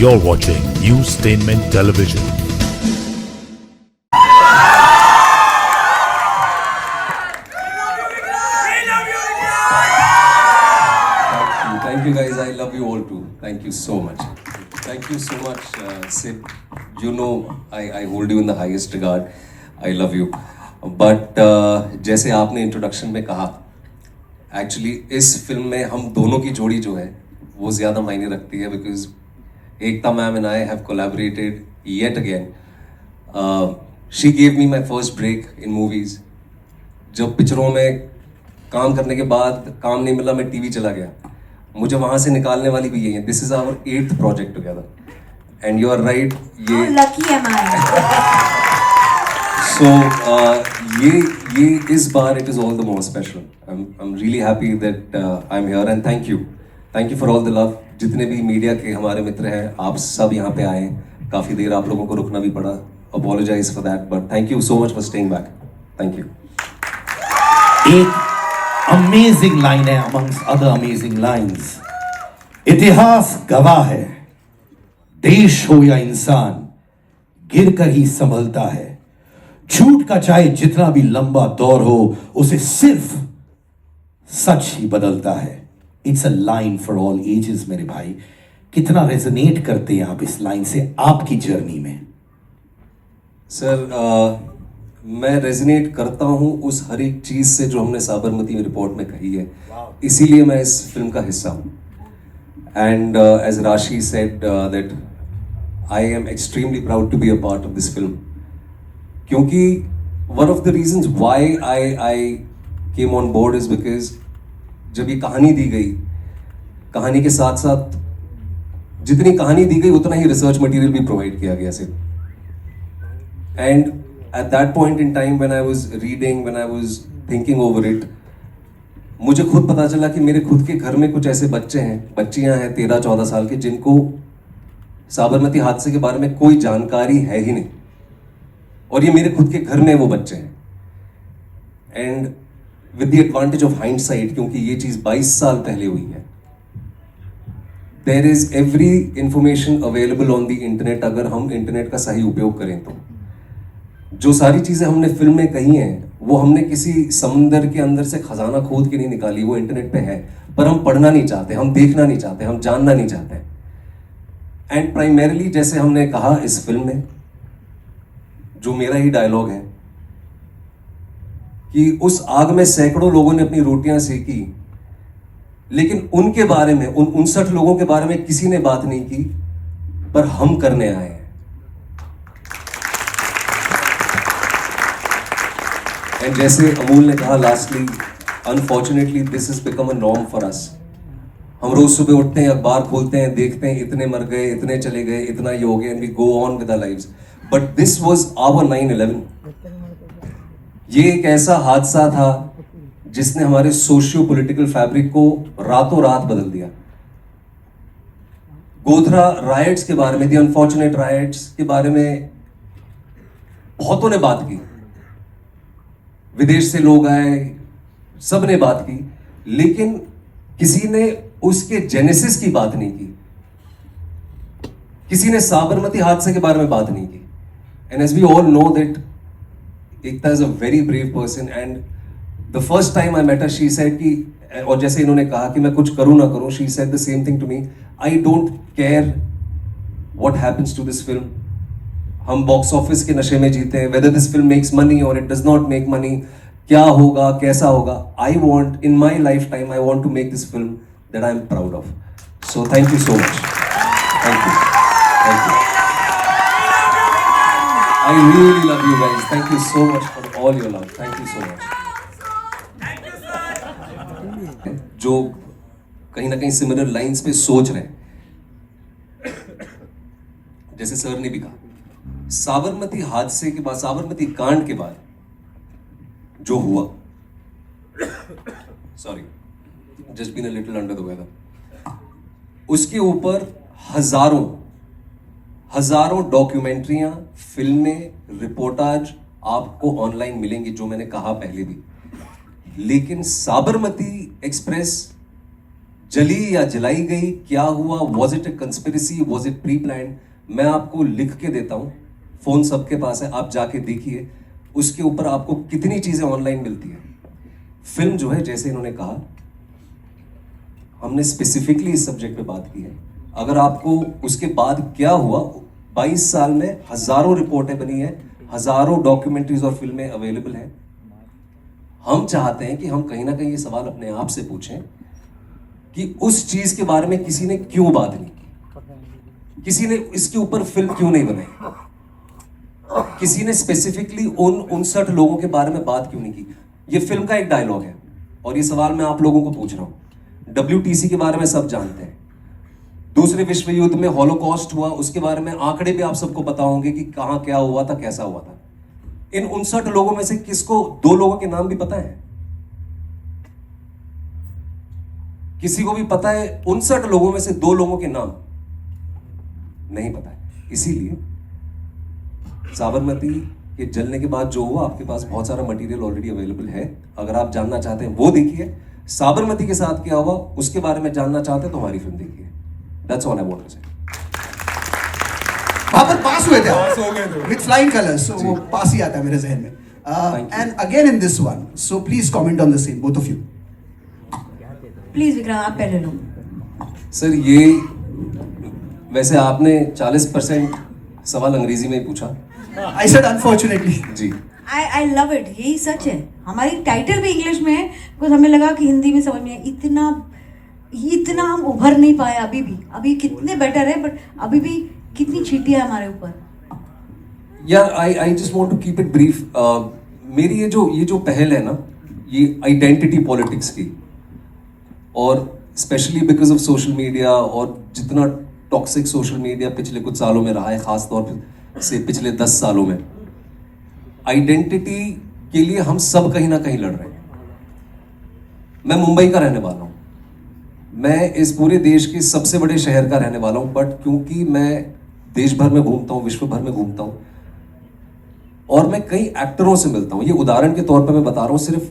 You're watching Newstainment Television. Thank you guys. I love you all too. Thank you so much. Thank you so much, Sid. You know I hold you in the highest regard. I love you. But जैसे आपने introduction में कहा, actually इस film में हम दोनों की जोड़ी जो है वो ज़्यादा मायने रखती है because Ekta ma'am and I have collaborated yet again. She gave me my first break in movies. जब पिक्चरों में काम करने के बाद काम नहीं मिला, मैं टीवी चला गया. मुझे वहाँ से निकालने वाली भी यही है. This is our 8th project together and you are right. ये लकी है मैं. So ये इस बार it is all the more special. I'm really happy that I'm here and thank you for all the love. जितने भी media के हमारे मित्र हैं, आप सब यहाँ पे आए. काफ़ी देर आप लोगों को रुकना भी पड़ा. Apologize for that, but thank you so much for staying back. Thank you. एक अमेजिंग लाइन है amongst other amazing lines. इतिहास गवाह है, देश हो या इंसान गिरकर ही संभलता है. झूठ का चाहे जितना भी लंबा दौर हो, उसे सिर्फ सच ही बदलता है. It's a line for all ages. मेरे भाई, कितना रेजोनेट करते हैं आप इस लाइन से आपकी जर्नी में? सर, मैं रेजोनेट करता हूँ उस हर एक चीज़ से जो हमने साबरमती रिपोर्ट में कही है. इसीलिए मैं इस फिल्म का हिस्सा हूँ. And as Rashi said that I am extremely proud to be a part of this film. क्योंकि one of the reasons why I came on board is because जब ये कहानी दी गई, कहानी के साथ साथ जितनी कहानी दी गई उतना ही रिसर्च मटेरियल भी प्रोवाइड किया गया सिर्फ. And at that point in time when I was reading, when I was thinking over it, मुझे खुद पता चला कि मेरे खुद के घर में कुछ ऐसे बच्चे हैं, बच्चियां हैं 13-14 साल के, जिनको साबरमती हादसे के बारे में कोई जानकारी है ही नहीं. और ये मेरे खुद के घर में वो बच्चे हैं. And with the advantage of hindsight, क्योंकि ये चीज़ 22 साल पहले हुई है, there is every information available on the internet. अगर हम इंटरनेट का सही उपयोग करें तो जो सारी चीज़ें हमने फिल्म में कही हैं वो हमने किसी समंदर के अंदर से खजाना खोद के नहीं निकाली. वो इंटरनेट पे है, पर हम पढ़ना नहीं चाहते, हम देखना नहीं चाहते, हम जानना नहीं चाहते. एंड प्राइमरीली जैसे हमने कहा इस फिल्म में, जो मेरा ही डायलॉग है कि उस आग में सैकड़ों लोगों ने अपनी रोटियां सेकी, लेकिन उनके बारे में, उन 59 लोगों के बारे में किसी ने बात नहीं की, पर हम करने आए हैं. एंड जैसे अमूल ने कहा lastly, unfortunately this is become a norm for us. हम रोज सुबह उठते हैं, अखबार खोलते हैं, देखते हैं इतने मर गए, इतने चले गए, इतना ये हो गया, and we go on with our lives. But this was our 9/11. ये एक ऐसा हादसा था जिसने हमारे सोशियो पॉलिटिकल फैब्रिक को रातों रात बदल दिया. गोधरा राइट्स के बारे में, द अनफॉर्चुनेट राइट्स के बारे में बहुतों ने बात की, विदेश से लोग आए, सब ने बात की, लेकिन किसी ने उसके जेनेसिस की बात नहीं की. किसी ने साबरमती हादसे के बारे में बात नहीं की. And as we all know that Ekta is a very brave person, and the first time I met her, she said कि, और जैसे इन्होंने कहा कि मैं कुछ करूँ ना करूँ, she said the same thing to me. I don't care what happens to this film. हम बॉक्स ऑफिस के नशे में जीते हैं, whether this film makes money or it does not make money, क्या होगा, कैसा होगा. I want, in my lifetime, I want to make this film that I am proud of. So thank you so much. Thank you. Thank you. I really love you guys. Thank you so much for all your love. Thank you so much. Thank you, sir. जो कहीं ना कहीं similar lines पे सोच रहे हैं, जैसे sir ने भी कहा, साबरमती हादसे के बाद, साबरमती कांड के बाद जो हुआ, sorry, just been a little under the weather, उसके ऊपर हजारों डॉक्यूमेंट्रियां, फिल्में, रिपोर्टाज आपको ऑनलाइन मिलेंगी, जो मैंने कहा पहले भी. लेकिन साबरमती एक्सप्रेस जली या जलाई गई, क्या हुआ, was it A conspiracy, was it pre plan, मैं आपको लिख के देता हूं, फोन सबके पास है, आप जाके देखिए, उसके ऊपर आपको कितनी चीजें ऑनलाइन मिलती है। फिल्म जो है, जैसे इन्होंने कहा, हमने स्पेसिफिकली इस सब्जेक्ट पे बात की है। अगर आपको उसके बाद क्या हुआ, 22 साल में हजारों रिपोर्टें बनी है, हजारों डॉक्यूमेंट्रीज और फिल्में अवेलेबल हैं। हम चाहते हैं कि हम कहीं ना कहीं ये सवाल अपने आप से पूछें कि उस चीज के बारे में किसी ने क्यों बात नहीं की, किसी ने इसके ऊपर फिल्म क्यों नहीं बनाई, किसी ने स्पेसिफिकली उन 59 लोगों के बारे में बात क्यों नहीं की। ये फिल्म का एक डायलॉग है और ये सवाल मैं आप लोगों को पूछ रहा हूं। WTC के बारे में सब जानते हैं, दूसरे विश्व युद्ध में हॉलोकॉस्ट हुआ, उसके बारे में आंकड़े भी आप सबको पता होंगे कि कहां क्या हुआ था, कैसा हुआ था। इन 59 लोगों में से किसको 2 लोगों के नाम भी पता है? किसी को भी पता है 59 लोगों में से 2 लोगों के नाम नहीं पता है। इसीलिए साबरमती के जलने के बाद जो हुआ, आपके पास बहुत सारा मटेरियल ऑलरेडी अवेलेबल है। अगर आप जानना चाहते हैं वो देखिए, साबरमती के साथ क्या हुआ उसके बारे में जानना चाहते हैं तो हमारी फिल्म देखिए। That's all I want to say. वहां पर पास हुए थे विद फ्लाइंग कलर्स, सो वो पास ही आता है मेरे जहन में। And again in this one, so please comment on the same, both of you. Please Vikram, आप पहले लो। सर, ये वैसे आपने 40% सवाल अंग्रेजी में ही पूछा। I said unfortunately. जी, आई लव इट, यही सच है। हमारी टाइटल भी इंग्लिश में है, बिकॉज हमें लगा कि हिंदी में समझ में आए। इतना हम उभर नहीं पाए अभी भी। अभी कितने बेटर है, बट अभी भी कितनी चीटियां है हमारे ऊपर। यार, I just want to keep it brief. मेरी ये जो पहल है ना, ये आइडेंटिटी पॉलिटिक्स की, और specially because of social media, और जितना टॉक्सिक सोशल मीडिया पिछले कुछ सालों में रहा है, खास तौर से पिछले 10 सालों में, आइडेंटिटी के लिए हम सब कहीं ना कहीं लड़ रहे हैं। मैं मुंबई का रहने वाला हूं, मैं इस पूरे देश के सबसे बड़े शहर का रहने वाला हूं, बट क्योंकि मैं देश भर में घूमता हूं, विश्व भर में घूमता हूं, और मैं कई एक्टरों से मिलता हूं। ये उदाहरण के तौर पर मैं बता रहा हूं, सिर्फ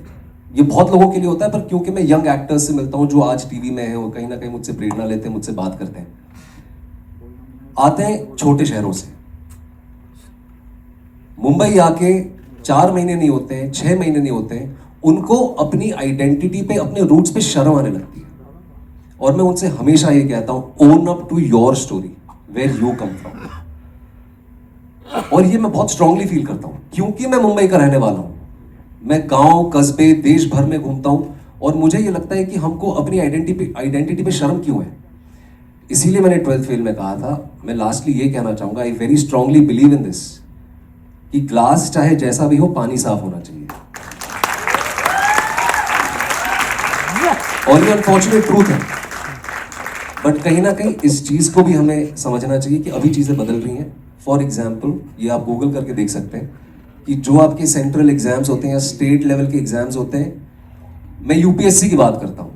ये बहुत लोगों के लिए होता है, पर क्योंकि मैं यंग एक्टर्स से मिलता हूं जो आज टीवी में है, वो कहीं ना कहीं मुझसे प्रेरणा लेते हैं, मुझसे बात करते हैं, आते हैं छोटे शहरों से। मुंबई आके 4 महीने नहीं होते हैं, 6 महीने नहीं होते हैं, उनको अपनी आइडेंटिटी पे, अपने रूट्स पे शर्म आने लगती है। और मैं उनसे हमेशा ये कहता हूं, own up to your story, where you come from. और ये मैं बहुत स्ट्रांगली फील करता हूं, क्योंकि मैं मुंबई का रहने वाला हूं। मैं गांव, कस्बे, देश भर में घूमता हूं, और मुझे ये लगता है कि हमको अपनी आइडेंटिटी पे शर्म क्यों है। इसीलिए मैंने 12th फेल में कहा था। मैं लास्टली ये कहना चाहूंगा, I very strongly believe in this, कि ग्लास चाहे जैसा भी हो, पानी साफ होना चाहिए। और ये अनफॉर्चुनेट ट्रूथ है, बट कहीं ना कहीं इस चीज को भी हमें समझना चाहिए कि अभी चीजें बदल रही हैं। फॉर एग्जाम्पल, ये आप गूगल करके देख सकते हैं कि जो आपके सेंट्रल एग्जाम्स होते हैं या स्टेट लेवल के एग्जाम्स होते हैं, मैं यूपीएससी की बात करता हूं,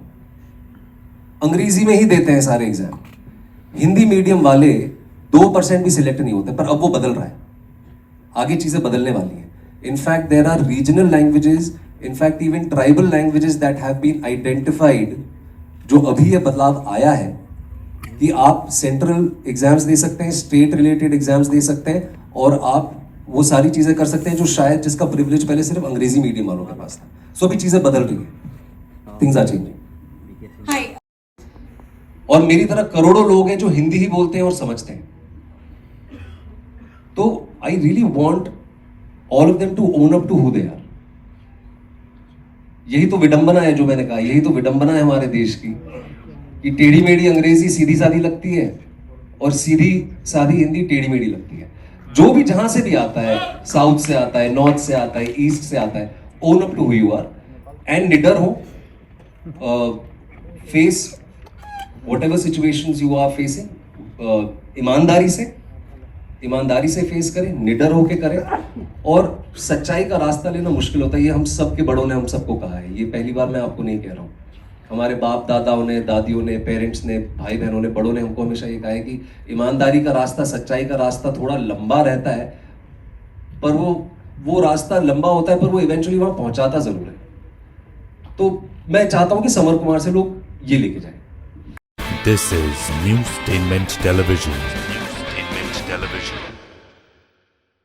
अंग्रेजी में ही देते हैं सारे एग्जाम। हिंदी मीडियम वाले 2% भी सिलेक्ट नहीं होते, पर अब वो बदल रहा है, आगे चीजें बदलने वाली हैं। In fact there are regional languages, in fact even tribal languages that have been identified, जो अभी ये बदलाव आया है कि आप सेंट्रल एग्जाम्स दे सकते हैं, स्टेट रिलेटेड एग्जाम्स दे सकते हैं, और आप वो सारी चीजें कर सकते हैं जो शायद जिसका प्रिविलेज पहले सिर्फ अंग्रेजी मीडियम वालों के पास था। सो अभी चीजें बदल रही हैं, थिंग्स आर चेंजिंग। हाय। और मेरी तरह करोड़ों लोग हैं जो हिंदी ही बोलते हैं और समझते हैं। तो I really want all of them to own up to who they are. यही तो विडंबना है, जो मैंने कहा, यही तो विडंबना है हमारे देश की, कि टेढ़ी मेढ़ी अंग्रेजी सीधी सादी लगती है, और सीधी सादी हिंदी टेढ़ी मेढ़ी लगती है। जो भी जहां से भी आता है, साउथ से आता है, नॉर्थ से आता है, ईस्ट से आता है, own up to who you are and निडर हो, face whatever situations you are facing, ईमानदारी से फेस करें, निडर होके करें। और सच्चाई का रास्ता लेना मुश्किल होता है, ये हम सबके बड़ों ने हम सबको कहा है, ये पहली बार मैं आपको नहीं कह रहा हूँ। हमारे बाप दादाओं ने, दादियों ने, पेरेंट्स ने, भाई बहनों ने, बड़ों ने हमको हमेशा ये कहा है कि ईमानदारी का रास्ता, सच्चाई का रास्ता थोड़ा लंबा रहता है, पर वो रास्ता लंबा होता है, पर वो इवेंचुअली वहां पहुंचाता जरूर है। तो मैं चाहता हूं कि समर कुमार से लोग ये लेके जाए, This is Newstainment Television. Newstainment Television.